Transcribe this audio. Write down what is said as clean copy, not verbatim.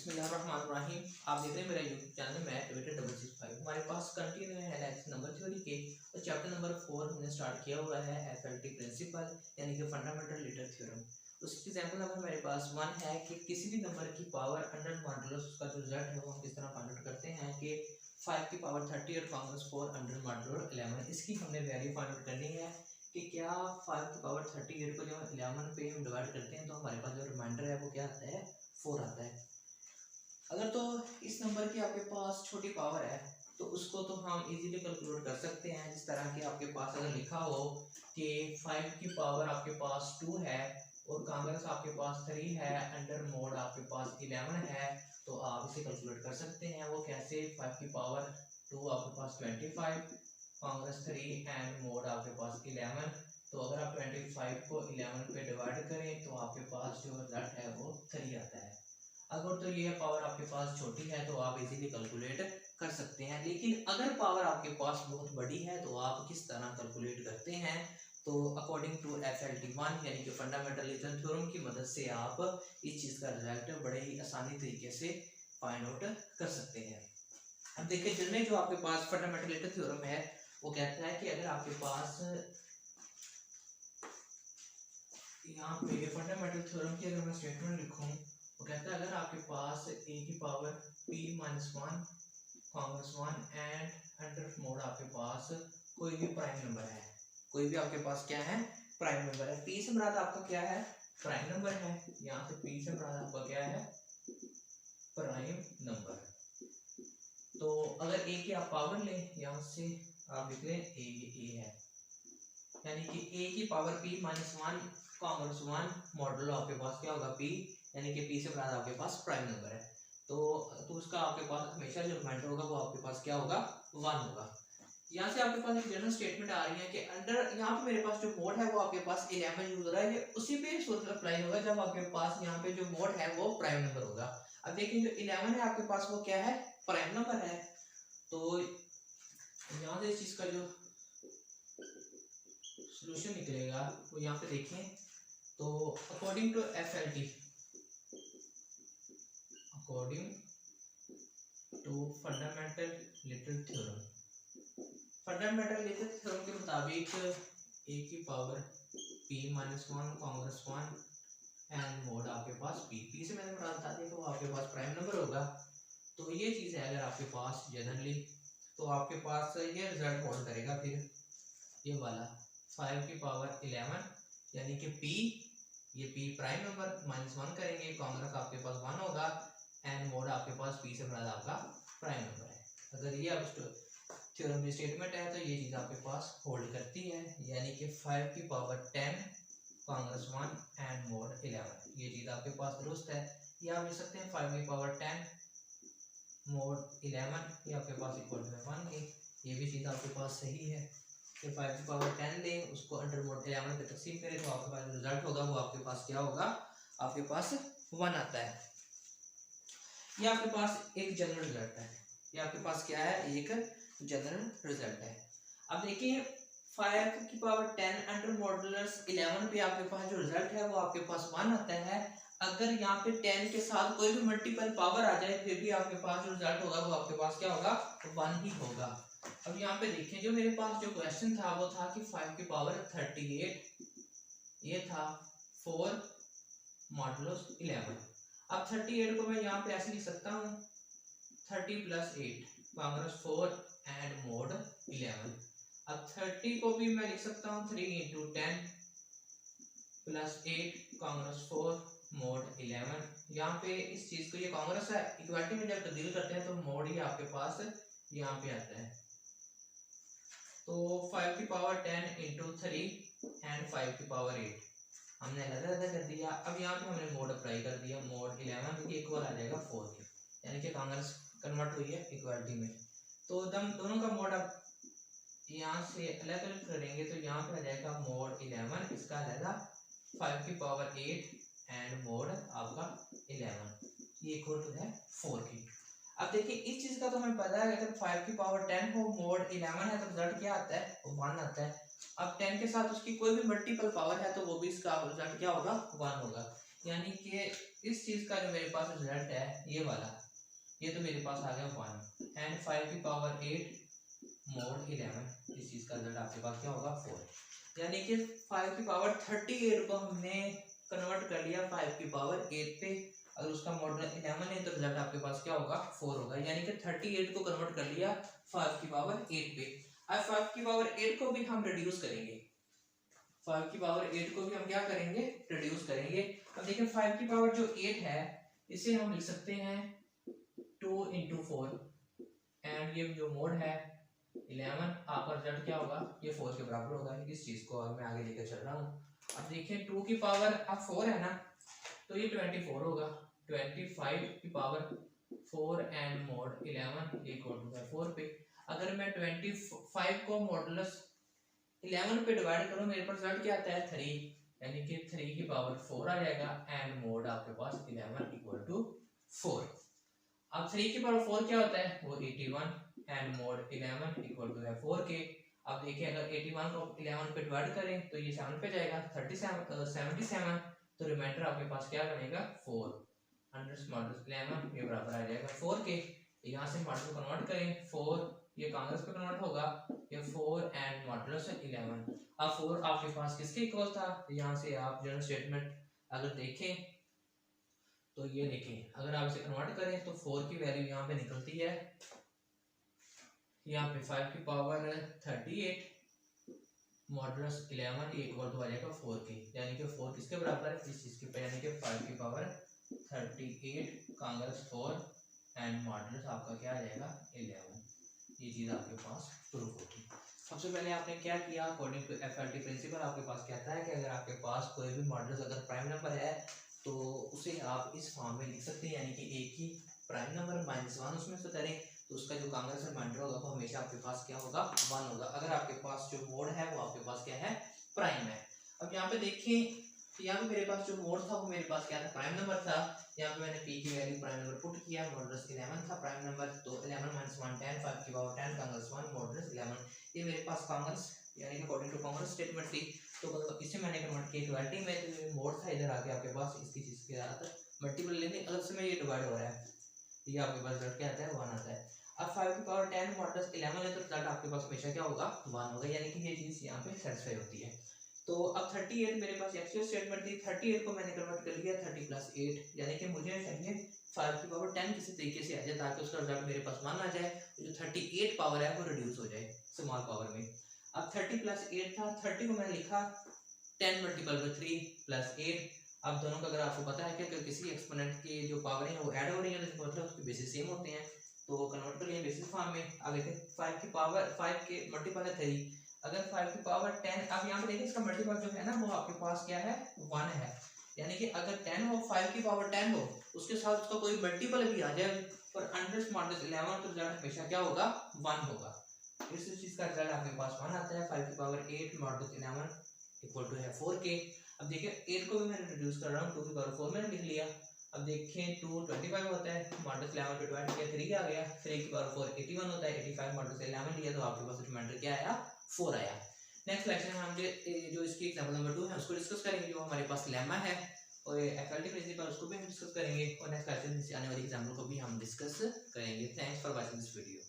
बिस्मिल्लाहिर्रहमानिर्रहीम। आप देख रहे हैं मेरा यूट्यूब चैनल मैथ665। हमारे पास कंटिन्यू है नेक्स्ट नंबर थ्योरी के और चैप्टर नंबर 4 हमने स्टार्ट किया हुआ है एफएलटी प्रिंसिपल यानी कि फंडामेंटल लिटर थ्योरम। उसकी एग्जांपल नंबर मेरे पास 1 है कि किसी भी नंबर की पावर अंडर मॉडुलस उसका जो रिजल्ट है वो हम किस तरह फाइंड आउट करते हैं कि 5 की पावर 30 और कांग्रेस 4 अंडर मॉडुलस 11। इसकी हमने वैल्यू फाइंड आउट करनी है कि क्या 5 की पावर 38 को जब 11 पे हम डिवाइड करते हैं तो हमारे पास जो रिमाइंडर है वो क्या आता है, 4 आता है। अगर तो इस नंबर की आपके पास छोटी पावर है तो उसको तो हम इजीली कैलकुलेट कर सकते हैं, जिस तरह कि आपके पास अगर लिखा हो कि 5 की पावर आपके पास 2 है और कांग्रेस आपके पास 3 है, अंडर मोड आपके पास 11 है, तो आप इसे कैलकुलेट कर सकते हैं। वो कैसे? 5 की पावर 2 आपके पास 25, कांग्रेस 3 एंड मोड आपके पास 11। तो अगर आप 25 को 11 पे डिवाइड करें तो आपके पास जो रिजल्ट है वो 3 आता है। अगर तो ये पावर आपके पास छोटी है तो आप इजीली कैलकुलेट कर सकते हैं, लेकिन अगर पावर आपके पास बहुत बड़ी है तो आप किस तरह कैलकुलेट करते हैं? तो अकॉर्डिंग टू FLT1 यानी कि फंडामेंटल लिटर थ्योरम की मदद से आप इस चीज़ का रिजल्ट बड़े ही आसानी तरीके से फाइंड आउट कर सकते हैं। अब देखिए, जिनमें जो आपके पास फंडामेंटल लिटर थ्योरम है वो कहता है कि अगर आपके पास यहाँ पे फंडामेंटल थ्योरम की अगर मैं स्टेटमेंट लिखूं, वो कहता है अगर आपके पास a की power p-1 Congress 1 and under mode आपके पास कोई भी प्राइम नंबर है, कोई भी आपके पास क्या है, प्राइम नंबर है। p से मुराद आपका क्या है, प्राइम नंबर है। यहाँ से p से मुराद आपका क्या है, प्राइम नंबर। तो अगर a की आप पावर लें, यहाँ से आप लिख लें a है, यानी कि a की पावर p-1 कांग्रेस 1 मॉडल आपके पास क्या होगा, p, यानी कि p से मुराद आपके पास प्राइम नंबर है। तो उसका आपके पास हमेशा जो रिमाइंडर होगा वो आपके पास क्या होगा, 1 होगा। यहाँ से आपके पास एक जनरल स्टेटमेंट आ रही है कि अंडर, यहाँ पे मेरे पास जो मोड है वो आपके पास 11 यूज हो रहा है, ये उसी पे सोर्स अप्लाई होगा जब आपके पास यहाँ पे जो मोड है वो प्राइम नंबर होगा। अब देखिए, जो 11 है आपके पास वो क्या है, प्राइम नंबर है। तो यहाँ से इस चीज का जो सोल्यूशन निकलेगा वो यहाँ पे देखें, तो according to FLT, according to fundamental little theorem, fundamental little theorem के मुताबिक a की power p-1 Congress 1 and mode आपके पास p से मैंने बता दिया तो आपके पास प्राइम नंबर होगा। तो ये चीज़ है अगर आपके पास जनरली, तो आपके पास ये रिजल्ट होल्ड करेगा। फिर ये वाला 5 की पावर 11 यानी कि p, ये p प्राइम नंबर -1 करेंगे, कांग्रेस आपके पास 1 होगा एंड मोड आपके पास p से मुराद आपका प्राइम नंबर है। अगर ये आप थ्योरम की स्टेटमेंट है तो ये चीज़ आपके पास होल्ड करती है, यानी कि 5 की पावर 10 कांग्रेस 1 एंड मोड 11, ये चीज़ आपके पास दुरुस्त है। ये आप लिख सकते हैं 5 की पावर 10 मोड 11, ये आपके पास इक्वल टू 1 की, ये भी चीज़ आपके पास सही है कि 5 की पावर 10 लें, उसको अंडर मोड 11 पे तकसीम करें तो आपके पास रिजल्ट होगा वो आपके पास क्या होगा, आपके पास 1 आता है। ये आपके पास एक जनरल रिजल्ट है, ये आपके पास क्या है, एक जनरल रिजल्ट है। अब देखिए, 5 की पावर 10 अंडर मॉडुलस 11 पे आपके पास जो रिजल्ट है वो आपके पास 1 आता है। अगर यहाँ पे 10 के साथ कोई भी मल्टीपल पावर आ जाए फिर भी आपके पास जो रिजल्ट होगा वो आपके पास क्या होगा, 1 ही होगा। अब यहाँ पे देखें, जो मेरे पास जो क्वेश्चन था वो था कि 5 की पावर 38, ये था 4 मॉडुलस 11। अब 38 को मैं यहाँ पे ऐसे लिख सकता हूँ 30 + 8 कांग्रेस 4 एंड मोड 11। अब 30 को भी मैं लिख सकता हूँ 3 × 10 + 8 कांग्रेस 4 मोड 11। यहाँ पे इस चीज को, ये कांग्रेस है, इक्वालिटी में जब तब्दील करते हैं तो मोड ही आपके पास यहाँ पे आता है। तो 5 की पावर 10 × 3 एंड 5 की पावर 8 हमने अलग कर दिया। अब यहाँ पे हमने मोड अप्लाई कर दिया, मोड 11 की इक्वल आ जाएगा 4 के, यानी कि कांग्रेस कन्वर्ट हुई है इक्वालिटी में। तो दोनों का मोड अब यहाँ से अलग अलग करेंगे तो यहाँ पे आ जाएगा मोड 11, इसका आएगा 5 की पावर 8 एंड मोड आपका 11, ये इक्वल टू है 4 की। अब देखिए, इस चीज का तो हमें पता है अगर 5 की पावर 10 हो, मोड 11 है, तो रिजल्ट क्या आता है, 1 आता है। अब 10 के साथ उसकी कोई भी मल्टीपल पावर है तो वो भी इसका रिजल्ट क्या होगा, 1 होगा। यानी कि इस चीज़ का जो मेरे पास रिजल्ट है ये वाला, ये तो मेरे पास आ गया 1 एंड 5 की पावर 8 mod 11, इस चीज़ का रिजल्ट आपके पास क्या होगा 4। यानी कि 5 की पावर 38 को हमने कन्वर्ट कर लिया 5 की पावर 8 पे। अगर उसका मॉडुलस 11 है तो रिजल्ट आपके पास क्या होगा 4 होगा। यानी कि 38 को कन्वर्ट कर लिया 5 की पावर 8 पे। अब 5 की पावर 8 को भी हम रिड्यूस करेंगे, 5 की पावर 8 को भी हम क्या करेंगे रिड्यूस करेंगे। अब देखिए 5 की पावर जो 8 है इसे हम लिख सकते हैं 2 into 4 एंड ये जो मोड है 11, आपका रिजल्ट क्या होगा ये 4 के बराबर होगा। इस चीज को अब मैं आगे लेकर चल रहा हूँ। अब देखिए 2 की पावर अब 4 है ना, तो ये 24 होगा। 25 की power 4 and mod 11 equal to 4 पे। अगर मैं 25 को मॉडुलस 11 पे डिवाइड करूं मेरे पास रिजल्ट क्या आता है 3, यानी कि 3 की पावर 4 आ जाएगा एंड मोड आपके पास 11 इक्वल टू 4। अब 3 की पावर 4 क्या होता है वो 81 एंड मोड 11 इक्वल टू है 4 के। अब देखिए अगर 81 को 11 पे डिवाइड करें तो ये 7 पे जाएगा 77, तो रिमाइंडर आपके पास क्या बनेगा 4 अंडर मॉडुलस 11 ये बराबर आ जाएगा 4 के। यहाँ से मॉडुलस को कन्वर्ट करें 4 ये कांग्रेस पे कन्वर्ट होगा ये 4 एंड मॉडुलस 11। अब 4 आपके पास किसके इक्वल था, यहाँ से आप जनरल स्टेटमेंट अगर देखें तो ये देखें अगर आप इसे कन्वर्ट करें तो 4 की वैल्यू यहाँ पे निकलती है यहाँ पे 5 की पावर 38 मॉडुलस 11 इक्वल टू आ जाएगा 4 के। यानी कि 4 किसके बराबर है इस चीज के, यानी कि 5 की पावर 38 कांग्रेस 4 एंड मॉडुलस आपका क्या आ जाएगा 11। ये चीज आपके पास प्रूफ होगी। सबसे पहले आपने क्या किया, अकॉर्डिंग टू एफएलटी प्रिंसिपल आपके पास कहता है कि अगर आपके पास कोई भी मॉडुलस अगर प्राइम नंबर है तो उसे आप इस फॉर्म में लिख सकते हैं, यानी कि एक ही प्राइम नंबर -1 उसमें से करें तो उसका जो कांग्रेस रिमाइंडर होगा वो हमेशा आपके पास क्या होगा 1 होगा। अगर आपके पास जो मोड है वो आपके पास क्या है प्राइम है। अब यहाँ पे देखें यहाँ पे मेरे पास जो मोड था वो मेरे पास क्या था प्राइम नंबर था। यहाँ पे मैंने पी की वैल्यू प्राइम नंबर पुट किया, मॉडुलस 11 था प्राइम नंबर, तो 11 - 1 10, 5 की पावर 10 कांग्रेस 1 मॉडुलस 11। ये मेरे पास कांग्रेस यानी कि अकॉर्डिंग टू कांग्रेस स्टेटमेंट थी, तो इसे मैंने कन्वर्ट किया इक्वालिटी में। तो ये मोड था इधर आके आपके पास इसकी चीज के साथ मल्टीपल लेकिन अगर से में ये डिवाइड हो रहा है ये आपके पास रिजल्ट क्या आता है 1 आता है। अब 5 की पावर 10 मॉडुलस 11 है तो रिजल्ट आपके पास हमेशा क्या होगा 1 होगा, यानी कि ये चीज यहाँ पे सेटिस्फाई होती है। तो अब 38 मेरे पास एक्चुअल स्टेटमेंट थी, 38 को मैंने कन्वर्ट कर लिया 30 + 8, यानी कि मुझे चाहिए 5 की पावर 10 किसी तरीके से आ जाए ताकि उसका रिजल्ट मेरे पास 1 आ जाए, जो 38 पावर है वो रिड्यूस हो जाए स्मॉल पावर में। अब 30 + 8 था, 30 को मैंने लिखा 10 × 3 + 8। अब दोनों का अगर आपको पता है कि अगर किसी एक्सपोनेंट की जो पावर है वो ऐड हो रही है तो मतलब उसके बेसिस सेम होते हैं, तो कन्वर्ट कर लिया बेसिस फॉर्म में। अब देखिए 5 की पावर 5 के मल्टीपल है 3, अगर 5 की पावर 10, अब यहाँ पे देखिए इसका मल्टीपल जो है ना वो आपके पास क्या है 1 है, यानी कि अगर 10 हो 5 की पावर 10 हो उसके साथ उसका कोई मल्टीपल भी आ जाए और अंडर मॉडुलस 11 तो रिजल्ट हमेशा क्या होगा 1 होगा। इस चीज का रिजल्ट आपके पास 1 आता है। 5 की पावर 8 मॉडुलस 11 इक्वल टू है 4 के। अब देखिए 8 को भी मैंने रिड्यूस कर रहा हूँ 2 की पावर 4 मैंने लिख लिया। अब देखें 2 25 होता है, मॉडुलस 11 पे डिवाइड किया 3 आ गया, 3 की पावर 4 81 होता है, 85 मॉडुलस 11 लिया तो आपके पास रिमाइंडर क्या आया 4 आया। नेक्स्ट लेक्चर में हम जो इसकी एग्जांपल नंबर 2 है उसको डिस्कस करेंगे, जो हमारे पास लेमा है और एफएलटी प्रिंसिपल उसको भी हम डिस्कस करेंगे और नेक्स्ट लेक्चर में आने वाली एग्जांपल को भी हम डिस्कस करेंगे। Thanks for watching this video.